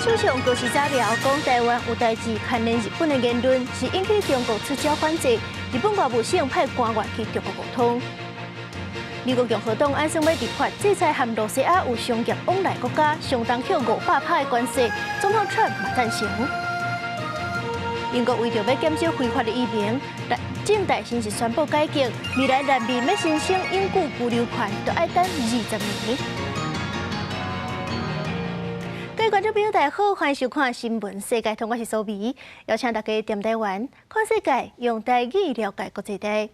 首相高市早苗讲，台湾有代志牵连日本的言论，是引起中国出招反制。日本外务省派官员去中国沟通。美国共和党安生要立法制裁和罗西亚有商业往来国家，相当有500趴的关系。总统川普赞成。英国为着要减少非法的移民，正大先是宣布改革，未来难民要申请永久居留权，就要等20年。各位观众朋友，大家好，欢迎收看《新闻世界通》，我是苏眉，邀请大家踮台湾看世界，用台语了解国际大。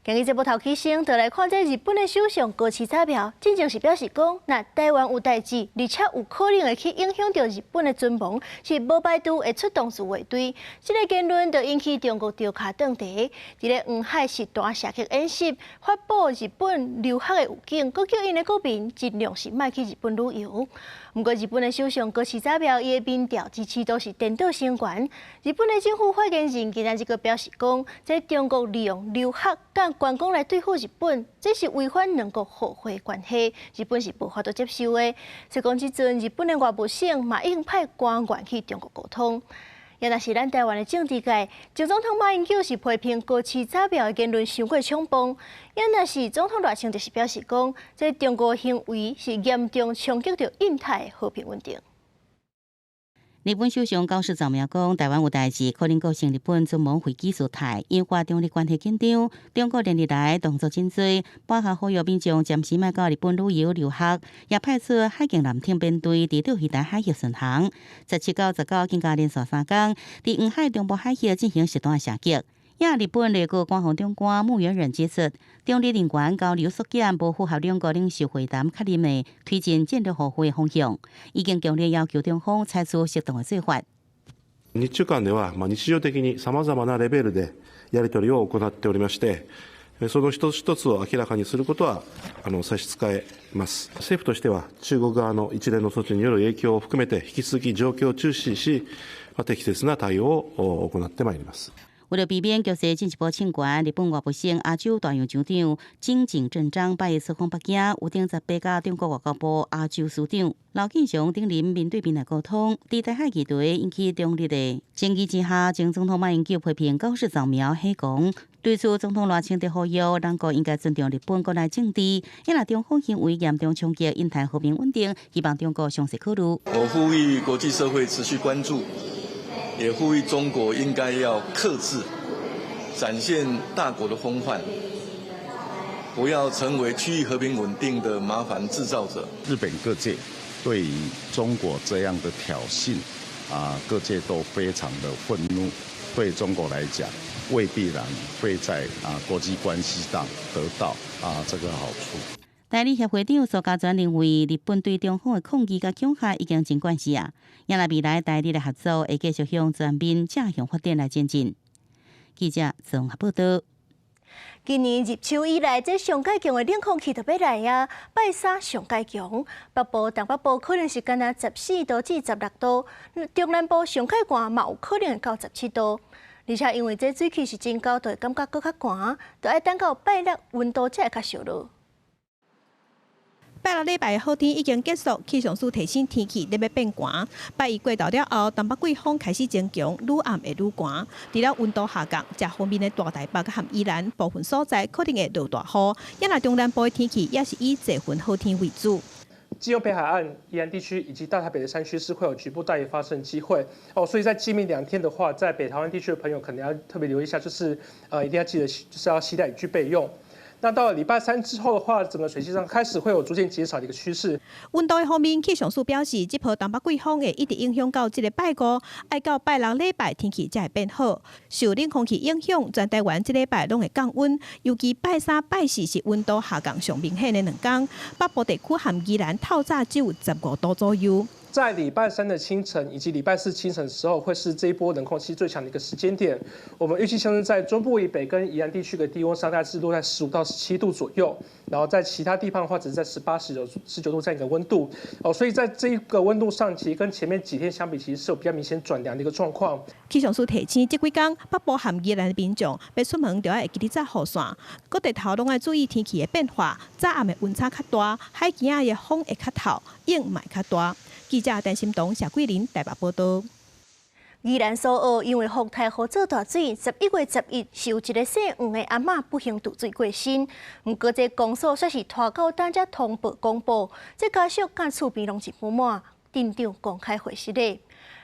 今日节目头起先，就来看这日本的首相高市早苗，真正是表示讲，那台湾有代志，而且有可能会去影响到日本的存亡，是无排除会出动自卫队。这个言论就引起中国调卡当地，伫咧黄海实弹射击演习，发布日本留学的预警，佮叫因的国民尽量是莫去日本旅游。不过，日本的首相高市早苗伊的民调支持度是颠倒升悬。日本的政府发言人今仔日个表示讲，在中国利用留学甲观光来对付日本，这是违反两国互惠关系，日本是无法度接受的。所以讲，即阵日本的外务省嘛已经派官员去中国沟通。也若是咱台湾的政治界，前总统马英九是批评高市早苗的言论伤过冲动。也若是总统大清就是表示讲，这中国行为是严重冲击着印太的和平稳定。日本首相高市早苗讲，台湾有代志，可能构成日本存亡危机所态，引发中日关系紧张。中国连日来动作真多，包括呼吁民众暂时莫到日本旅游留学，也派出海警舰艇编队伫钓鱼台海峡巡航。17到19更加连续3天，伫黄海中部海峡进行实弹射击。也日本内阁官房长官木原稔指出，中日人员交流缩减，无符合两国领袖会谈确认的推进战略互惠的方向，已经强烈要求中方采取适当的做法。日中間では日常的に様々なレベルでやり取りを行っておりまして、その一つ一つを明らかにすることは差し支えます。政府としては中国側の一連の措置による影響を含めて引き続き状況を注視し、適切な対応を行ってまいります。为了避免局势进一步升悬，日本外务省亚洲大洋厂长井井正章8月出访北京，有顶18甲中国外交部亚洲司长刘建雄等人面对面来沟通，伫台海议题引起中日的争议之下，前总统马英九批评高市早苗黑讲，对此总统赖清德呼吁，两国应该尊重日本国内政治，因若中方行为严重冲击印太和平稳定，希望中国详细考虑。我呼吁国际社会持续关注。也呼吁中国应该要克制，展现大国的风范，不要成为区域和平稳定的麻烦制造者。日本各界对于中国这样的挑衅，各界都非常的愤怒。对中国来讲，未必然会在国际关系上得到这个好处。代理协会长苏家全认为，日本对中方的抗议甲恐吓已经真惯势啊，也若未来代理的合作会继续向全面正向发展来前进。记者综合报道。今年入秋以来，这上介强的冷空气就要来啊！拜三上介强，北部、东北部可能是干那14度至16度，中南部上介寒嘛有可能会到17度。而且因为这水汽是真高，就会感觉搁较寒，就要等到拜六温度才会较小落。拜六礼拜的好天已经结束，气象署提醒天气咧要变寒。拜一过到了后，东北季风开始增强，愈暗会愈寒。除了温度下降，这方面的大台北和宜兰部分所在可能会落大雨。也那中南部的天气也是以多云好天为主。基隆北海岸、宜兰地区以及大台北的山区是会有局部大雨发生机会哦，所以在今明2天的话，在北台湾地区的朋友可能要特别留意一下，就是一定要记得就是要携带雨具备用。那到了礼拜3之后的话，整个水气上开始会有逐渐减少的一个趋势。温度的方面，气象署表示，这波东北季风会一直影响到这个拜5，爱到拜6礼拜天气才会变好。受冷空气影响，全台湾这礼拜拢会降温，尤其拜3、拜4是温度下降上明显的2天。北部地区和宜兰透早只有15度左右。在礼拜3的清晨以及礼拜4清晨的时候，会是这一波冷空气最强的一个时间点。我们预计像是在中部以北跟宜兰地区的低温大概是落在15到17度左右，然后在其他地方的话，只是在18、19度这样一个个温度哦，所以在这一个温度上，其实跟前面几天相比，其实是有比较明显转凉的一个状况。气象署提醒，这几天北部和宜兰的民众要出门就要会记得早雨伞，各地头拢要注意天气的变化，早暗的温差较大，海边仔的风会较透，影嘛会较大。记者陈心彤、谢桂林台北报道。宜兰苏澳因为风太好做大水，11月11日是有一个姓黄的阿嬷不幸渡水过身。不过这公诉却是拖到当才通报公布，这家属甲厝边拢是不满，店长公开回失礼。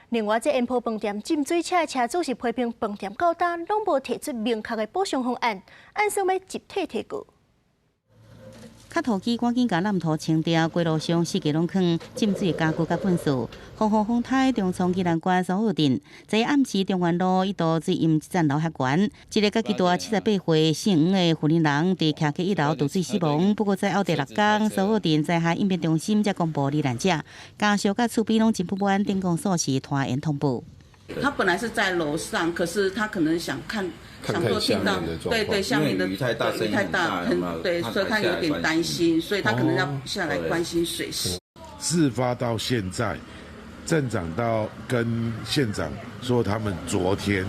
另外，这烟泡饭店浸水车的车主是批评饭店到单拢无提出明确的补偿方案，按算要集体提告。卡土机赶紧甲烂土清掉，街路上四界拢坑浸水的家具甲粪扫。风雨风台中从宜兰县苏澳镇，在暗时中原路一度水淹一站楼下悬，一个家己大78岁姓黄的妇人人伫徛起1楼渡水死亡。不过在后第6天，苏澳镇灾害应变中心才公布罹难者，家属甲厝边拢真不安，顶公诉是拖延通报。他本来是在楼上，可是他可能想看说听到，对下面的雨太大，声音很大，对，所以他有点担心，所以他可能要下来关心水势。事发到现在，镇长到跟县长说，他们昨天，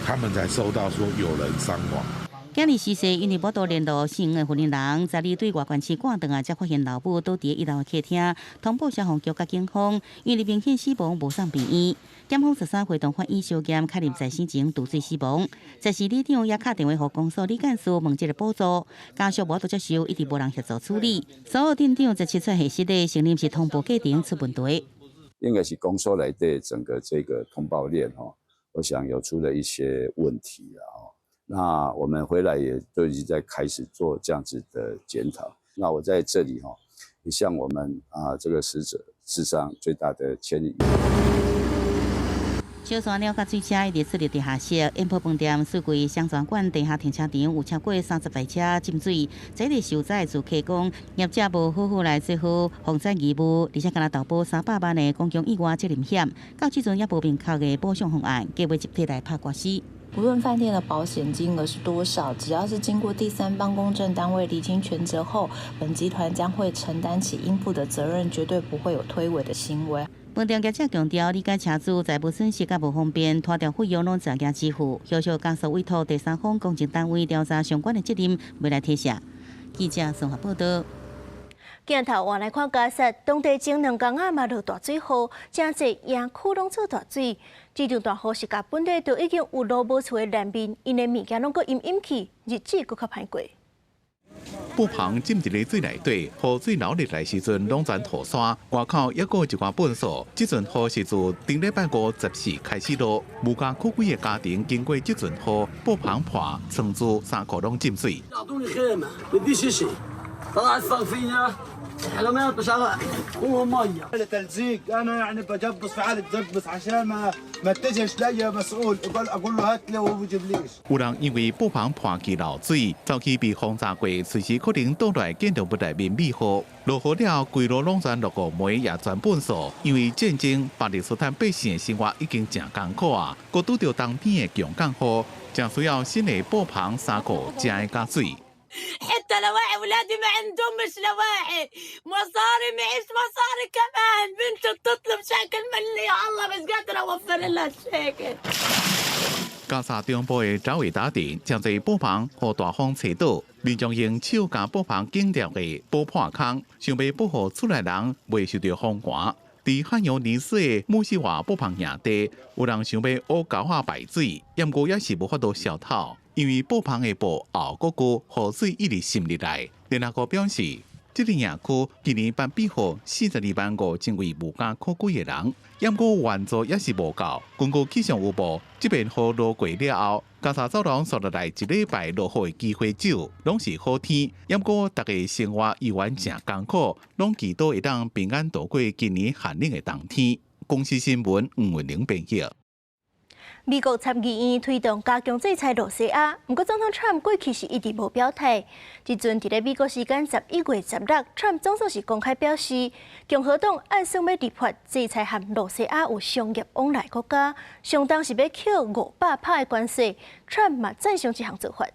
他们才收到说有人伤亡。今日时势，因为无多联络姓的妇人人，在里对外关市赶转啊，才发现老母倒伫1楼的客厅，通报消防局甲警方，因为明显死亡无送病院。检方13岁同法院小检确认在生前渡水死亡。在时里长也打电话给公诉李干事问这个补助，家属无多接受，一直无人协助处理。所有店长17岁下失礼，承认是通报过程出问题。应该是公诉来对整个这个通报链我想有出了一些问题那我们回来也都已经在开始做这样子的检讨。那我在这里也向我们这个死者致上最大的歉意。小山鸟甲水车一直出入地下室，烟泡饭店四柜商船馆地下停车场有超过30台车浸水。这个受灾住客讲，业者无好好来做好防灾义务，而且敢若投保300万的公共意外责任险，到即阵也无明确的补偿方案，计划集体来拍官司。不论饭店的保险金额是多少，只要是经过第三方公证单位厘清全责后，本集团将会承担起应负的责任，绝对不会有推诿的行为。饭店业者强调，理解车主财务损失甲无方便，拖吊费用拢自行支付，要求家属委托第三方公证单位调查相关的责任，未来提下。记者综合报道。镜头换来看，加沙当地前2天嘛落大水雨，真侪营区拢做大水。这场大雨是甲本地都已经有路无厝的难民，因的物件拢搁淹去，日子搁较歹过。布棚浸伫咧水内底，雨水流入来时阵拢全土山，外口也有一寡粪扫。这阵雨是自顶礼拜5、14开始落，无家可归的家庭经过这阵雨，布棚破，床珠、衫裤拢浸水。طلعت فوق فينا حلمات بشغل هو ميه تلزيق انا يعني بجبص في حالة بجبص عشان ما اتجهش لاي مسؤول اقول له هات لي وهو بيجيبليش。有人因为布棚破去漏水，早期被轰炸过，随时可能倒来建筑物内面密雨。落雨了，规路拢全落雨梅也全粪扫。因为战争，巴勒斯坦百姓的生活已经真艰苦啊，搁拄到冬天的强降雨，正需要新的布棚、衫裤、食的加水。حتى لواحي ولادي ما عندهمش لواحي مصاري معيش مصاري كمان بنته بتطلب شكل ملي يا الله بس قادرة اوفر لها الشكل。加沙中部的周围打电，将在布棚和大风吹倒，民众用手将布棚紧掉的补破坑，想要保护厝内人未受到风寒。伫汉阳泥水的木西瓦布棚营地，有人想要乌狗仔排水，不过也是无法度消透。因为布棚的布后骨骨雨水一直渗入来。联合国表示，这个营区今年办庇护42万5000位无家可归的人，不过援助也是无够。根据气象预报，这边雨落过了后，加沙走廊所落来1礼拜落雨的机会少，拢是好天。不过大家生活依然真艰苦，拢祈祷会当平安度过今年寒冷的冬天。公司新闻黄文玲编辑。美国参议院推动加强制裁罗西亚，不过总统 Trump 过去是一直无表态。即阵伫咧美国时间11月16日 ，Trump 总算是公开表示，共和党按算要立法制裁和罗西亚有商业往来国家，相当是要扣500趴的关税。Trump 嘛赞赏这项做法。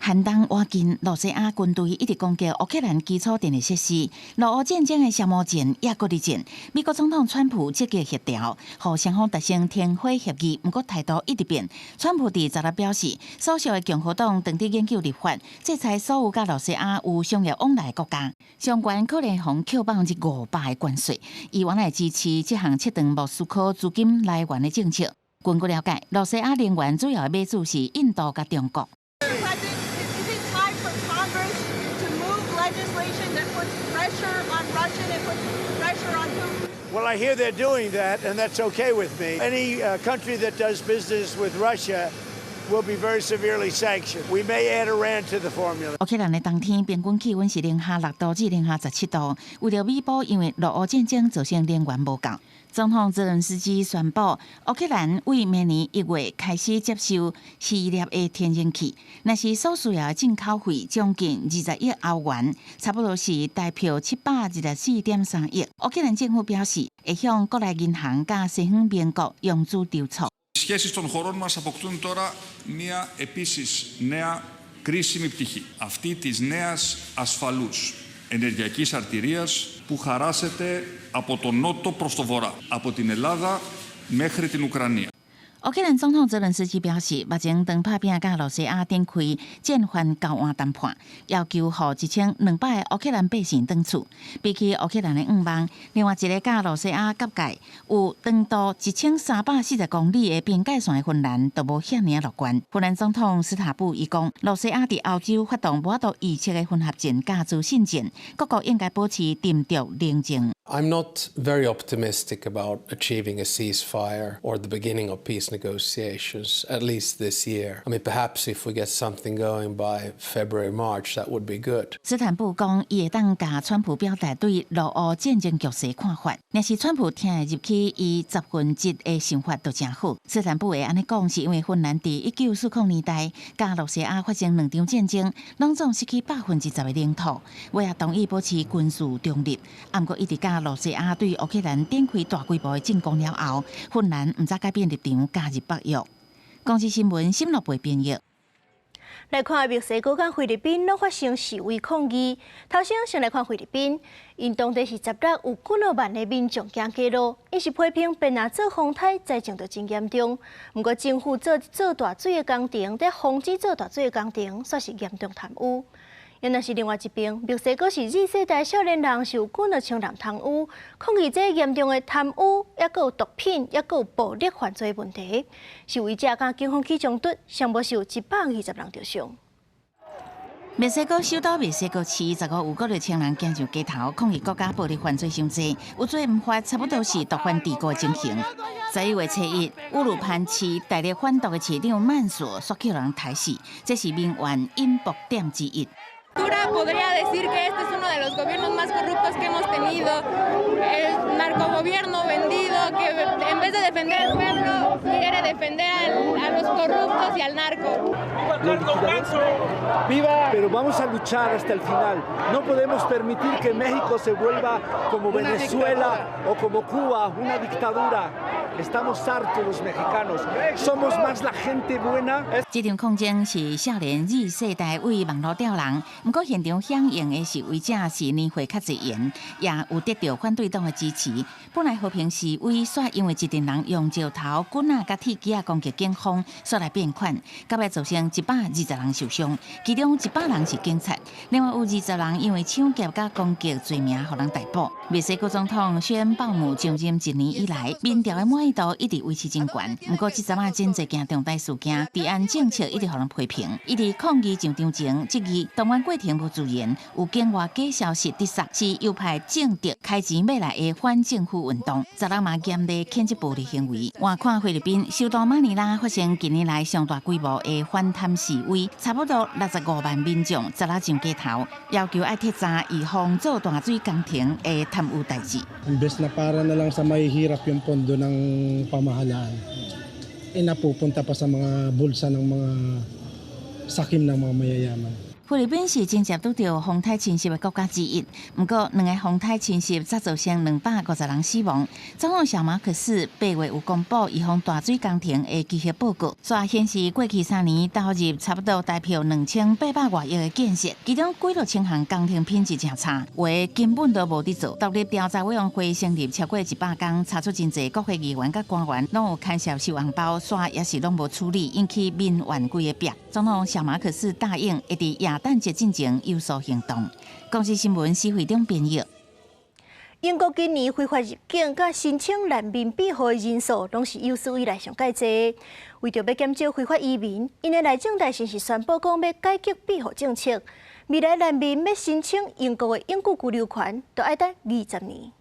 寒冬瓦近，罗西亚军队一直攻击乌克兰基础电力设施。俄乌战争的消磨战也搁伫战。美国总统川普积极协调，和双方达成停火协议，不过态度一直变。川普伫昨日表示，所属的共和党正伫研究立法，制裁所有甲罗西亚有商业往来的国家，相关可能互扣500%的关税。伊原来支持这项切断莫斯科资金来源的政策。根据了解，罗西亚能源主要的买主是印度甲中国。Well, I hear they're doing that, and that's okay with me. Any country that does business with Russia will be very severely sanctioned. We may add Iran to the formula. 乌克兰的冬天平均气温是-6度至-17度，为了弥补因为俄乌战争造成能源无够。总统泽连斯基宣布，乌克兰为明年1月开始接收希腊的天然气，那是所需要的进口费将近20亿欧元，差不多是代表724.3亿。乌克兰政府表示，会向国内银行甲西方盟国融资筹措。Οι σχέσεις των χωρών μας αποκτούν τώρα μια επίσης νέα κρίσιμη πτυχή. Αυτή της νέας ασφαλούς ενεργειακής αρτηρίας που χαράσεται από τον νότο προς το βορρά, από την Ελλάδα μέχρι την Ουκρανία. 乌克兰总统泽连斯基表示，目前长拍拼甲罗西亚展开战犯交换谈判，要求予1200个乌克兰百姓返厝。比起乌克兰的5万，另外一个甲罗西亚隔界有长度1340公里的边界线的芬兰，都无遐尔乐观。芬兰总统斯塔布伊讲，罗西亚伫欧洲发动无法度预测的混合战甲自信战，各国应该保持沉着冷静。I'm not very optimistic about achieving a ceasefire or the beginning of peace negotiations, at least this year. I mean, perhaps if we get something going by February, March, that would be good. 斯坦布讲，伊会当甲川普表达对俄乌战争局势看法，若是川普听会入去伊10分之的想法就真好。斯坦布会安尼讲，是因为芬兰伫1940年代甲罗西亚发生2场战争，拢总失去10%的领土，我也同意保持军事中立。不过，伊伫甲罗西亚对乌克兰展开大规模的进攻了后，芬兰毋再改变立场，加入北约。公司新闻新乐培编译。来看墨西哥甲菲律宾拢发生示威抗议。头先来看菲律宾，因当地是10日有几落万的民众行街路，因是批评变啊做风台灾情就真严重。不过政府做大水的工程，在防止做大水的工程，算是严重贪污。原来是另外一边，墨西哥是Z世代少年人受几落青男贪污，抗议这严重的贪污，也有毒品，也有暴力犯罪问题。示威者甲警方起冲突，上无受120人着伤。墨西哥首都墨西哥市15有几个青人行上街头抗议国家暴力犯罪伤济，有罪唔罚，差不多是毒贩帝国的情形。11月7日，乌鲁潘市大力贩毒的市长曼索索叫人抬死，这是民怨引爆点之一。Podría decir que este es uno de los gobiernos más corruptos que hemos tenido, el narcogobierno vendido que en vez de defender al pueblo quiere defender a los corruptos y al narco. ¡Viva! Pero vamos a luchar hasta el final. No podemos permitir que México se vuelva como Venezuela o como Cuba, una dictadura. Estamos hartos los mexicanos. Somos más la gente buena. 这场抗争是少年Z世代为网络吊人，不过现场响应的示威者是年岁较侪人，也有得到反对党的支持。本来和平示威煞因为一群人用石头、棍仔、甲铁枝攻击警方，煞来变款，到尾造成120人受伤，其中100人是警察，另外有20人因为抢劫甲攻击罪名，互人逮捕。墨西哥总统宣鲍姆上任1年以来，民调的满意度一直维持真悬。不过，这阵啊真侪件重大事件，治安政策一直互人批评。伊伫抗议上场前，质疑动员过程无自然，有境外假消息得杀，是右派政敌开钱买来的反政府运动。10人嘛严厉谴责暴力行为。换看菲律宾首都马尼拉发生近年来上大规模的反贪示威，差不多65万民众10日上街头，要求爱铁闸预防做大水工程的贪污代志。Imbes na para na lang sa mahihirap yung pondo ng pamahalaan, napupunta pa sa mga bulsa ng mga sakim ng mga mayayaman. 菲律宾是真正拄到风台侵袭的国家之一，不过2个风台侵袭才造成250人死亡。总统小马可斯8月有公布预防大水工程的计划报告，煞显示过去3年投入差不多大票2800多亿的建设，其中几落千项工程品质真差，有的根本都无伫做。独立调查委员会成立超过100天，查出真侪国会议员甲官员拢有牵涉收红包，煞也是拢无处理，引起民怨几个壁。总统小马可斯答应会伫亚诞节进前有所行动。公司新闻施会长编译。英国今年非法入境甲申请难民庇护的人数，拢是有史以来上介济。为着要减少非法移民，因的内政大臣是宣布讲要改革庇护政策，未来难民要申请英国的永久居留权，都要等20年。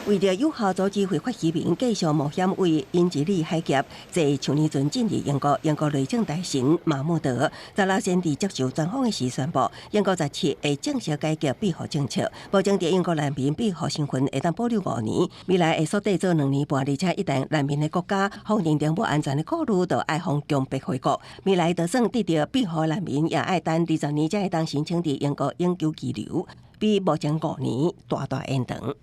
为了有效阻止非法移民继续冒险为英吉利海峡，在去年阵进入英国内政大臣马穆德在老先伫接受专访的时宣布，英国17会正式改革庇护政策，保证伫英国难民庇护身份会当保留5年，未来会缩短做2年半，而且一旦难民的国家否认定不安全的考虑，就爱向强迫回国。未来就算得到庇护难民，也爱等20年才会当申请伫英国永久居留，比目前5年大延长。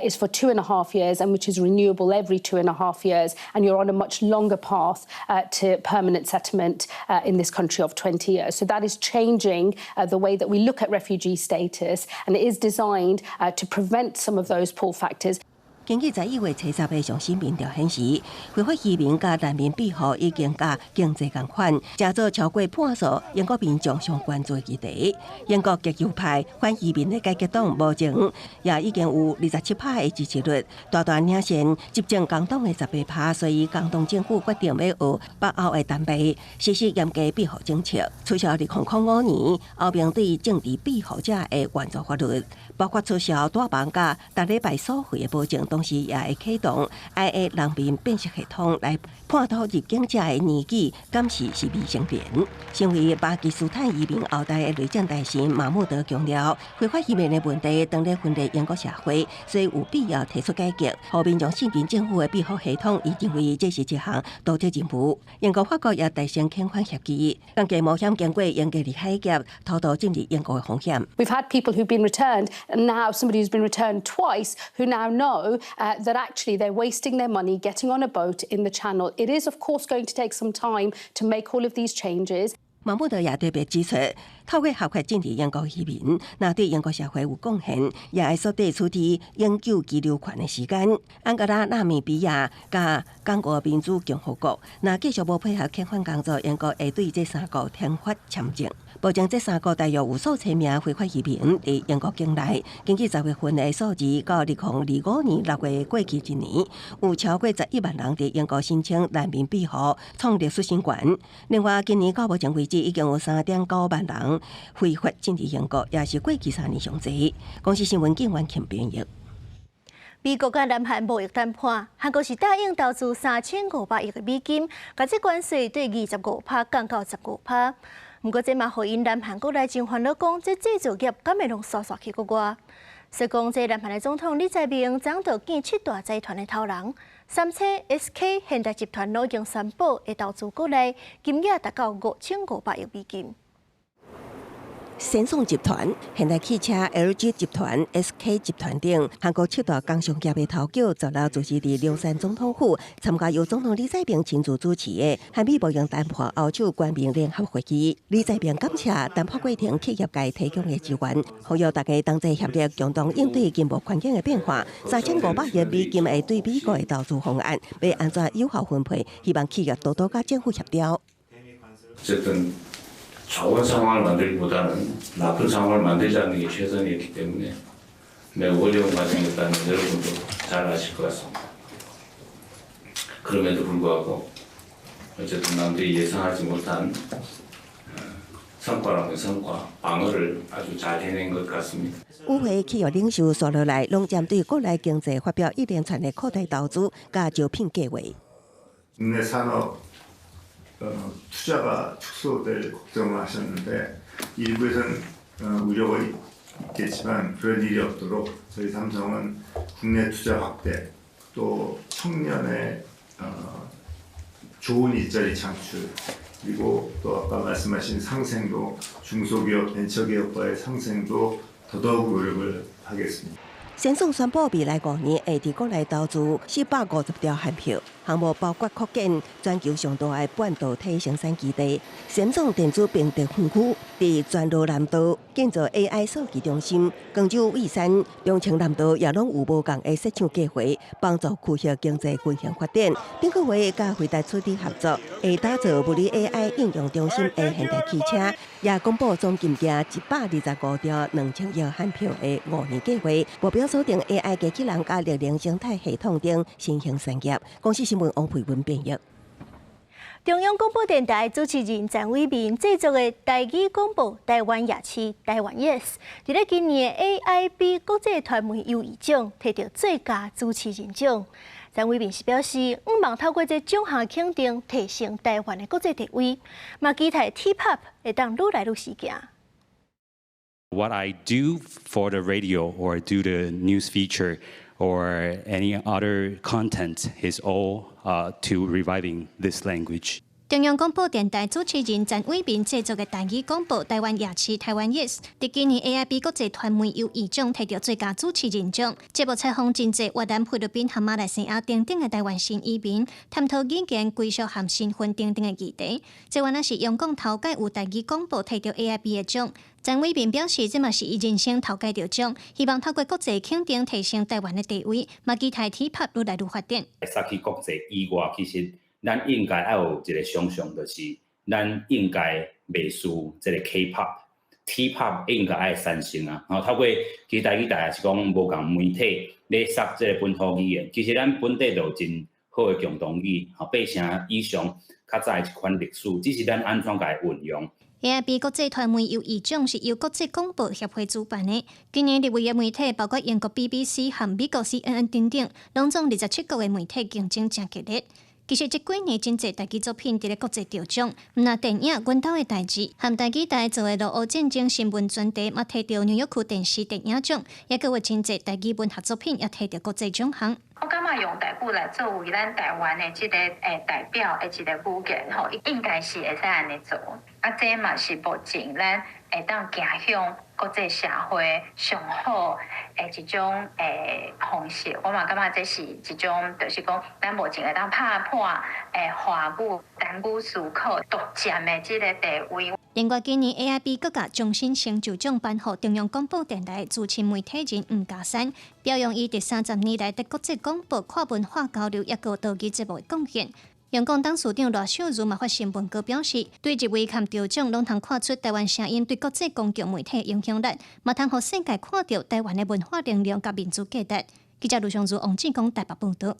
is for 2.5 years and which is renewable every 2.5 years, and you're on a much longer path to permanent settlement in this country of 20 years. So that is changing the way that we look at refugee status, and it is designed to prevent some of those pull factors. 根据11月7日的上新民调显示，非法移民甲难民庇护已经甲经济共款，加做超过半数英国民众上关注的议题。英国极右派反移民的改革党目前也已经有27%的支持率，大大领先执政工党的18%，所以工党政府决定要学北欧的单倍实施严格庇护政策，取消2005年欧盟对政治庇护者的援助法律，包括取消大房甲逐礼拜收费的保证。同时也会启动 IA 人民辨识系统来判断入境者的年纪敢是未成年。身为巴基斯坦移民后代的内政大臣马穆德强调，非法移民的问题当然分裂英国社会，所以有必要提出改革，和民众信任政府的庇护系统。伊认为这是一项多责任务。英国法国也达成遣返协议，降低冒险经过英格利海峡偷渡进入英国的风险。We've had people who've been returned, and now somebody who's been returned twice, who now know that actually they're wasting their money getting on a boat in the Channel. It is, of course, going to take some time to make all of these changes. 马穆德也特别指出，透过合法进入英国移民，那对英国社会有贡献，也会缩短处理永久居留权的时间。安哥拉、纳米比亚甲刚果民主共和国，那继续无配合遣返工作，英国会对这3个填发签证，保证这3个大约有数千名非法移民伫英国境内。根据10月份的数字，到2025年6月过去一年，有超过11万人伫英国申请难民庇护，创历史新高。另外，今年到目前为止，已经有3.9万人非法进入英国，也是过去3年上侪。公司新闻警员김编译。美国甲南韩贸易谈判，韩国是答应投资3500亿美金，把这关税对25%降到15%。不过，这嘛互因南韩国内真烦恼，讲这制造业敢会拢刷刷去国外。说讲这南韩的总统李在明早就见7大财团的头人。三车 SK 现代集团已经宣布会投资国内，金额达到5500亿美金。先送集团、现代汽车、LG 集团、SK 集团等韩国7大工商业的头角，昨日主持伫龍山总统府参加由总统李在明亲自主持的韩美贸易谈判欧洲官民联合会议。李在明感谢谈判过程企业界提供的支援，呼吁大家同齐协力，共同应对经贸环境的变化。3500亿美金的对美国的投资方案，要安怎有效分配？希望企业多多甲政府协调。 좋은 상황을 만들기보다는 나쁜 상황을 만들지 않는 게 최선이었기 때문에 매우 어려운 과정이었다는 여러분도 잘 아실 것 같습니다. 그럼에도 불구하고 어쨌든 남들이 예상하지 못한 성과라면 성과, 방어를 아주 잘 해낸 것 같습니다. 与会企业领袖说落来，拢针对国内经济发表一连串的扩大投资加招聘计划。 국내 산업 투자가 축소될 걱정을 하셨는데 일부에서는 우려가 있겠지만 그런 일이 없도록 저희 삼성은 국내 투자 확대 또 청년의 좋은 일자리 창출 그리고 또 아까 말씀하신 상생도 중소기업 벤처기업과의 상생도 더더욱 노력을 하겠습니다. 先总宣布未来5年会伫国内投资450条限票，项目包括扩建全球上大的半导体生产基地、先总电子并特分区，伫全罗南道建造 AI 数据中心，广州蔚山、中清南道也拢有无共的设厂计划，帮助区域经济均衡发展。顶个月甲回台处理合作，会打造物理 AI 应用中心的现代汽车，也公布总金额125条2000亿限票的5年计划，目标锁定 AI 机器人加力量生态系统等新兴产业。公司新闻王佩文编译。中央广播电台主持人陈伟民制作的台语广播台湾夜市台湾 Yes， 伫咧今年 AIB 国际传媒优异奖摕到最佳主持人奖。陈伟民是表示，望透过这奖项肯定，提升台湾的国际地位，嘛期待 T-pop 会当愈来愈实行。What I do for the radio or do the news feature or any other content is all to reviving this language. 中央广播电台主持人陈伟民制作的台语广播台湾夜市台湾 Yes， 伫今年 AIB 国际传媒优异奖摕到最佳主持人奖。节目采访真济越南、菲律宾和马来西亚等等的台湾新移民，探讨语言、归属和身份等等的议题。这原来是用讲头届有台语广播摕到 AIB 的奖。陈伟民表示，这嘛是伊人生头届得奖，希望透过国际肯定提升台湾的地位，嘛期待 T-pop 愈来愈发展。杀去国际以外，其实咱应该要有一个想象，就是咱应该袂输这个 K-pop、T-pop 应该爱产生啊。然后透过其实台语台也是讲无共媒体咧杀这个本土语言，其实咱本地就有真好的共同语，变成以上较早一款历史，只是咱安怎甲运用。AIB 国际传媒优异奖是由国际广播协会主办的。今年入围的媒体包括英国 BBC 和美国 CNN 等等，拢总27国的媒体竞争真激烈。其实这几年真侪台语作品伫咧国际得奖，毋那电影《阮兜的代志》和台语台做的罗欧战争新闻专题，嘛摕到纽约区电视电影奖，也佮有真侪台语文学作品也摕到国际奖项。我感觉用台语来作为咱台湾的这个代表的一个语言吼，应该是会使安尼做。啊，这嘛是目前咱会当行向国际社会上好的一种方式。我嘛感觉这是一种，就是讲咱目前会当拍破华语、单语思考独占的这个地位。另外，今年 AIB 各甲终身成就奖颁予中央广播电台资深媒体人吴家山，表扬伊伫30年来伫国际广播跨文化交流也个岛语节目的贡献。阳光董事长罗秀如嘛发新闻稿表示，对入围和得奖拢通看出台湾声音对国际公共媒体的影响力，嘛通互世界看到台湾的文化能量甲民族价值。记者卢尚如、王志光台北报道。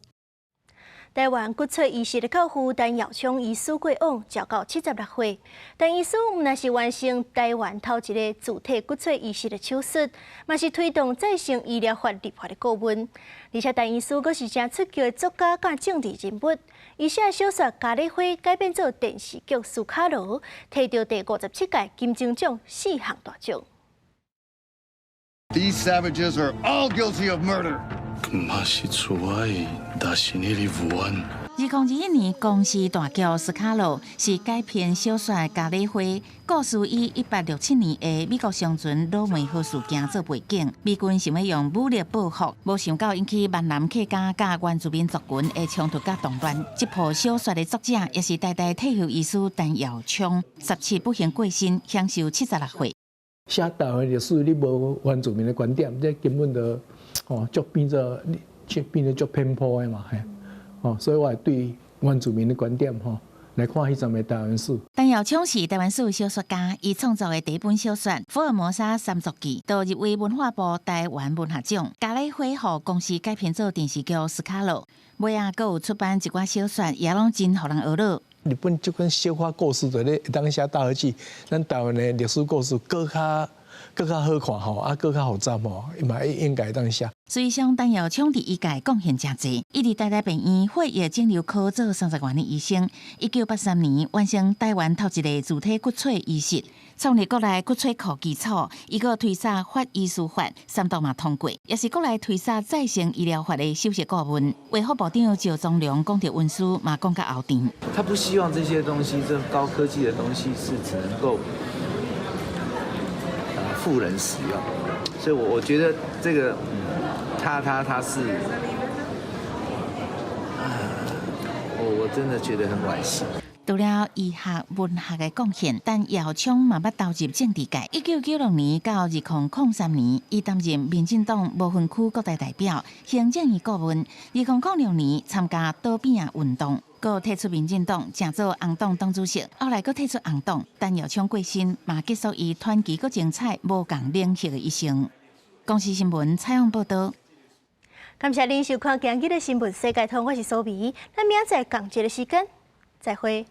台湾骨髓移植的教父陈耀昌医师过往，照到76岁。陈医师毋但是完成台湾头一个自体骨髓移植的手术，嘛是推动再生医疗法立法的顾问。而且陈医师阁是正出叫的作家甲政治人物，伊写小说《咖喱花》改编做电视剧《斯卡罗》，摕到第57届金钟奖4项大奖。These savages are all guilty of murder. 2021年公视大剧《斯卡罗》是改编小说《咖喱花》，故事以1867年的美国商船罗梅河事件做背景。美军想要用武力报复，无想到引起闽南客家甲原住民族群的冲突甲动乱。这部小说的作者也是代代退休医师陈耀昌，17不幸过身，享受76岁。写台湾历史，你无原住民的观点，这根本就足变做足偏颇的嘛，所以我会对原住民的观点来看迄阵的台湾史。陈耀昌是台湾史小说家，伊创作的第一本小说《福尔摩沙三族记》，都入围文化部台湾文学奖。咖喱花互公司改编做电视剧《斯卡罗》，尾啊，阁有出版一寡小说，也拢真互人学乐。日本这款小花故事在咧当写大合剧，咱台湾的历史故事更较更较好看吼，更较复杂吼，嘛应该当写。水上陈耀昌伫医界贡献真济，伊伫台大病院血液肿瘤科做30多年的医生。1983年完成台湾头一个自体骨髓移植，创立国内骨髓库基础。伊个推萨法医师法3读嘛通过，也是国内推萨再生医疗法的首席顾问。卫福部长赵忠良讲到文书嘛讲到后庭。他不希望这些东西，这高科技的东西是只能够富人使用，所以我觉得这个他是我真的觉得很惋惜。除了医学、文学的贡献，但耀昌嘛捌投入政治界。1996年到2003年，伊担任民进党无分区国大代表、行政院顾问。2006年参加倒扁运动，佮退出民进党，正做红党党主席。后来佮退出红党，但耀昌过身，嘛结束伊传奇佮精彩无共领域的一生。公视新闻采访报道。感谢您收看今日的新闻世界通，我是苏眉，咱明仔载同一个时间再会。